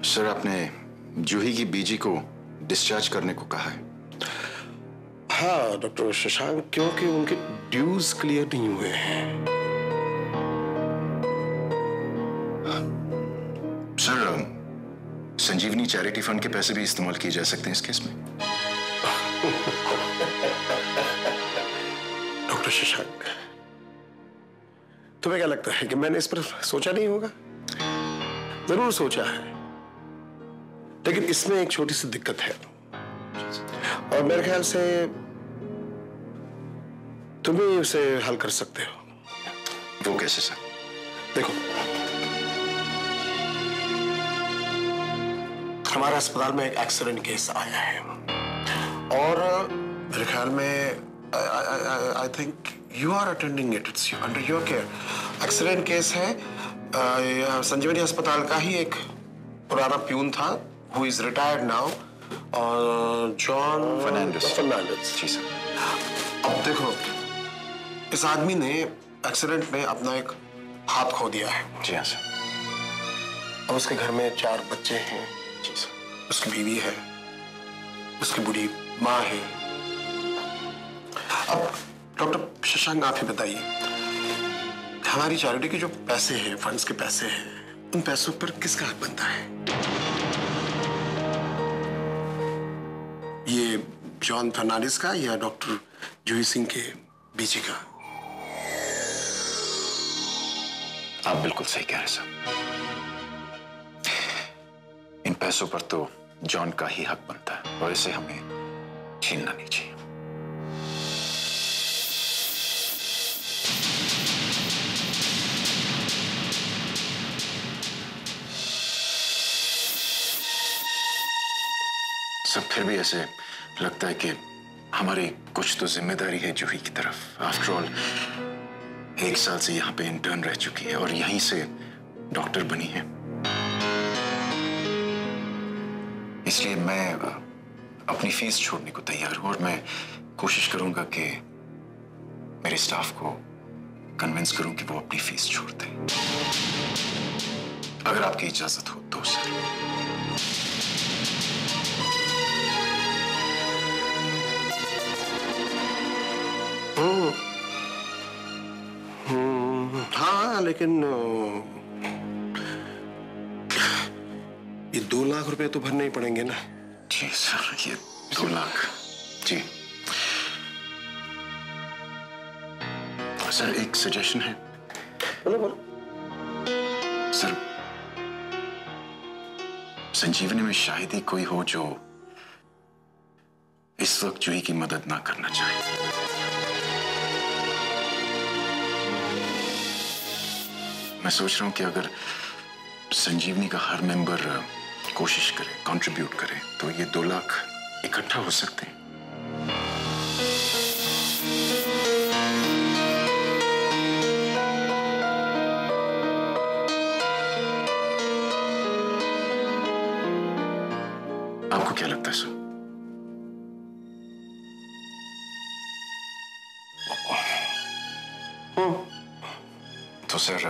Sir, आपने जूही की बीजी को डिस्चार्ज करने को कहा है। हाँ डॉक्टर शशांक, क्योंकि उनके ड्यूज क्लियर नहीं हुए हैं। सर, संजीवनी चैरिटी फंड के पैसे भी इस्तेमाल किए जा सकते हैं इस केस में। डॉक्टर शशांक, तुम्हें क्या लगता है कि मैंने इस पर सोचा नहीं होगा? जरूर सोचा है, लेकिन इसमें एक छोटी सी दिक्कत है और मेरे ख्याल से तुम ही उसे हल कर सकते हो। वो कैसे सर? देखो, हमारे अस्पताल में एक एक्सीडेंट केस आया है और मेरे ख्याल में I think you are attending it, it's under your care. Accident case है, संजीवनी अस्पताल का ही एक पुराना प्यून था, who is retired now, John Fernandes. जी सर। अब देखो, इस आदमी ने एक्सीडेंट में अपना एक हाथ खो दिया है। जी हाँ सर। अब उसके घर में 4 बच्चे हैं। जी सर। उसकी बीवी है, उसकी बूढ़ी माँ है। अब डॉक्टर शशांक, आप ही बताइए, हमारी चैरिटी के जो पैसे हैं, फंड्स के पैसे हैं, उन पैसों पर किसका हक बनता है? ये जॉन फर्नांडिस का या डॉक्टर जूही सिंह के बीजी का? आप बिल्कुल सही कह रहे हैं सर। इन पैसों पर तो जॉन का ही हक बनता है और इसे हमें छीनना नहीं चाहिए। सब फिर भी ऐसे लगता है कि हमारी कुछ तो जिम्मेदारी है जूही की तरफ। आफ्टर ऑल 1 साल से यहाँ पे इंटर्न रह चुकी है और यहीं से डॉक्टर बनी है। इसलिए मैं अपनी फीस छोड़ने को तैयार हूं और मैं कोशिश करूंगा कि मेरे स्टाफ को कन्विंस करूं कि वो अपनी फीस छोड़ दें, अगर आपकी इजाजत हो तो सर। हाँ, लेकिन ये 2 लाख रुपए तो भरने ही पड़ेंगे ना? जी सर, ये 2 लाख। जी सर, एक सजेशन है। बोलो बोलो। सर, संजीवनी में शायद ही कोई हो जो इस वक्त जूही की मदद ना करना चाहे। मैं सोच रहा हूं कि अगर संजीवनी का हर मेंबर कोशिश करे, कंट्रीब्यूट करे, तो ये 2 लाख इकट्ठा हो सकते हैं। आपको क्या लगता है सर? तो सर,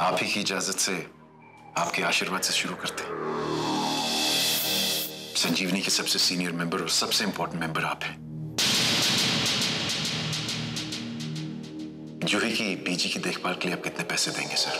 आप ही की इजाजत से, आपके आशीर्वाद से शुरू करते हैं। संजीवनी के सबसे सीनियर मेंबर और सबसे इंपॉर्टेंट मेंबर आप हैं। जूही की पीजी की देखभाल के लिए आप कितने पैसे देंगे सर?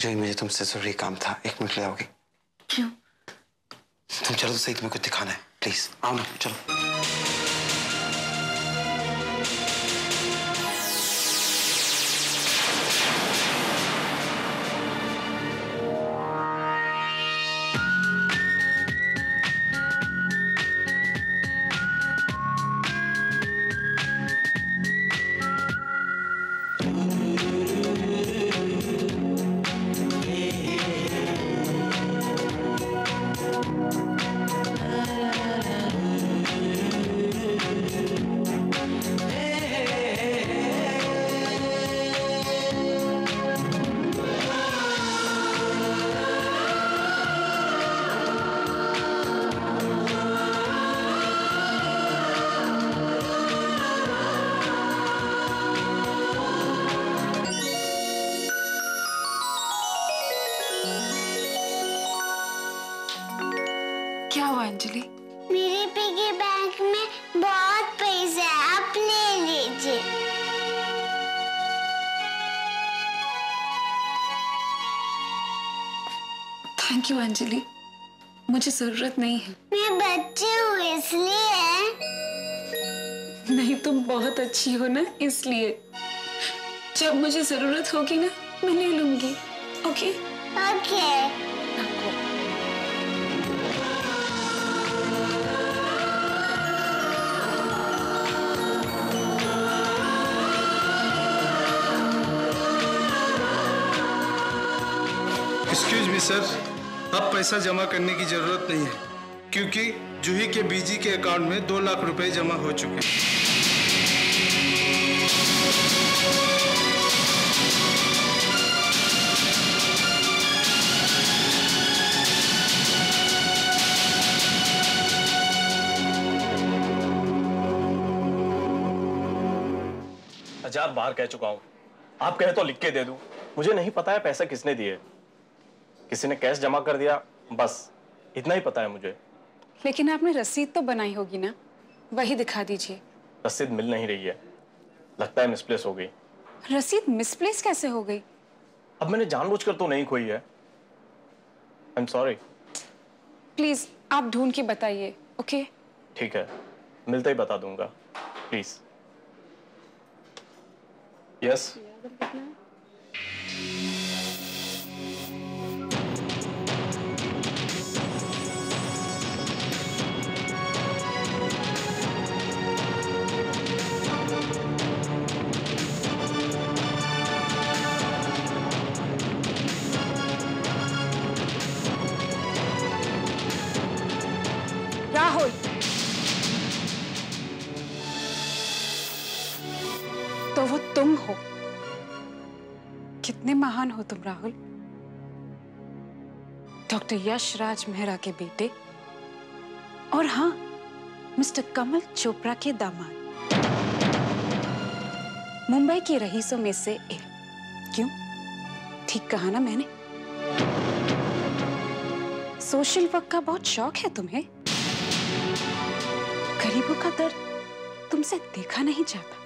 जय, मुझे तुमसे जरूरी काम था, 1 मिनट ले आओगे? क्यों? तुम चलो तो सही, तुम्हें कुछ दिखाना है। प्लीज आओ ना, चलो। थैंक यू अंजलि, मुझे जरूरत नहीं है। मैं बच्ची हूँ इसलिए। नहीं, तुम बहुत अच्छी हो ना, इसलिए। जब मुझे जरूरत होगी ना, मैं ले लूंगी। Okay? Okay. Excuse me sir, अब पैसा जमा करने की जरूरत नहीं है क्योंकि जूही के बीजी के अकाउंट में 2 लाख रुपए जमा हो चुके हैं। हजार बार कह चुका हूं, आप कहे तो लिख के दे दूं। मुझे नहीं पता है पैसा किसने दिए। किसी ने कैश जमा कर दिया, बस इतना ही पता है मुझे। लेकिन आपने रसीद तो बनाई होगी ना, वही दिखा दीजिए। रसीद मिल नहीं रही है, लगता है मिसप्लेस हो गई। रसीद मिसप्लेस कैसे हो गई? अब मैंने जानबूझकर तो नहीं खोई है। I am sorry. प्लीज आप ढूंढ के बताइए। ओके? ठीक है, मिलते ही बता दूंगा, प्लीज। यस। राहुल, तो वो तुम हो। कितने महान हो तुम राहुल। डॉक्टर यश राज मेहरा के बेटे, और हाँ, मिस्टर कमल चोपड़ा के दामाद। मुंबई के रईसों में से एक। क्यों? ठीक कहा ना मैंने? सोशल वर्क का बहुत शौक है तुम्हें। गरीबों का दर्द तुमसे देखा नहीं जाता।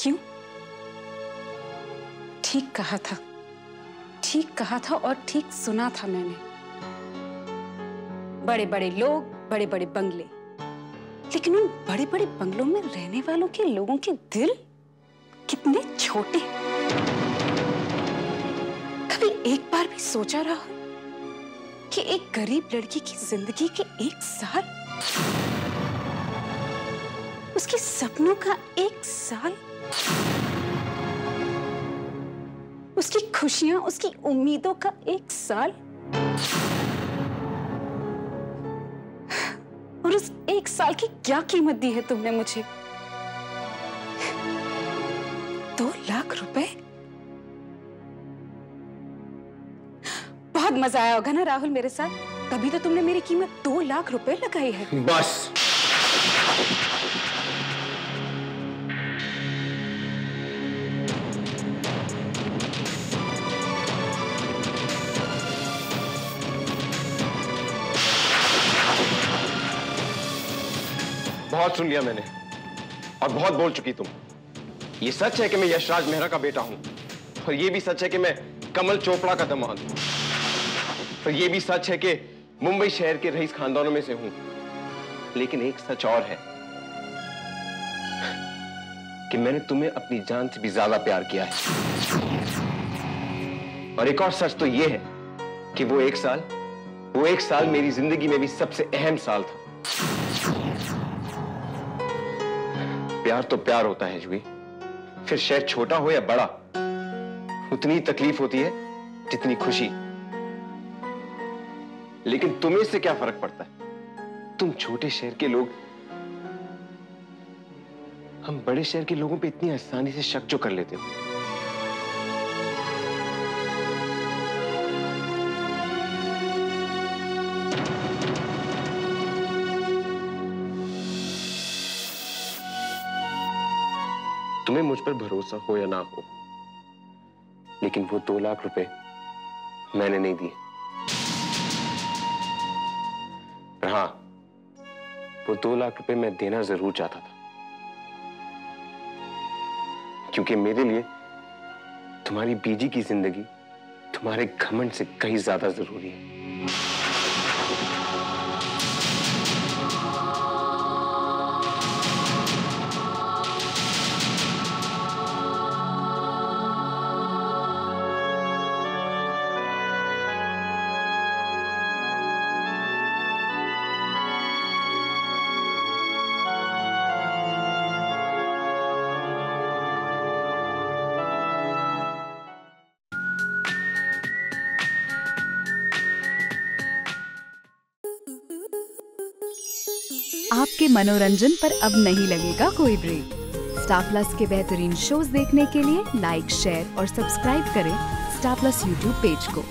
क्यों? ठीक कहा था, ठीक कहा था और ठीक सुना था मैंने। बड़े बड़े लोग, बड़े बड़े बंगले, लेकिन उन बड़े बड़े बंगलों में रहने वालों के लोगों के दिल कितने छोटे। कभी एक बार भी सोचा रहा कि एक गरीब लड़की की जिंदगी के 1 साल, उसके सपनों का 1 साल, उसकी खुशियां, उसकी उम्मीदों का 1 साल, और उस 1 साल की क्या कीमत दी है तुमने मुझे? 2 लाख रुपए। बहुत मजा आया होगा ना राहुल मेरे साथ, तभी तो तुमने मेरी कीमत 2 लाख रुपए लगाई है। बस। बहुत सुन लिया मैंने और बहुत बोल चुकी तुम। ये सच है कि मैं यशराज मेहरा का बेटा हूं, और ये भी सच है कि मैं कमल चोपड़ा का दामाद हूं, और ये भी सच है कि मुंबई शहर के रईस खानदानों में से हूं। लेकिन एक सच और है कि मैंने तुम्हें अपनी जान से भी ज्यादा प्यार किया है। और एक और सच तो यह है कि वो एक साल मेरी जिंदगी में भी सबसे अहम साल था। प्यार तो प्यार होता है जूही, फिर शायद छोटा हो या बड़ा, उतनी तकलीफ होती है जितनी खुशी। लेकिन तुम्हें इससे क्या फर्क पड़ता है? तुम छोटे शहर के लोग, हम बड़े शहर के लोगों पे इतनी आसानी से शक जो कर लेते हो। तुम्हें मुझ पर भरोसा हो या ना हो, लेकिन वो 2 लाख रुपए मैंने नहीं दिए। पर हाँ, वो 2 लाख रुपए मैं देना जरूर चाहता था, क्योंकि मेरे लिए तुम्हारी बीजी की जिंदगी, हमारे घमंड से कहीं ज्यादा जरूरी है। आपके मनोरंजन पर अब नहीं लगेगा कोई ब्रेक। स्टार प्लस के बेहतरीन शोज देखने के लिए लाइक, शेयर और सब्सक्राइब करें स्टार प्लस यूट्यूब पेज को।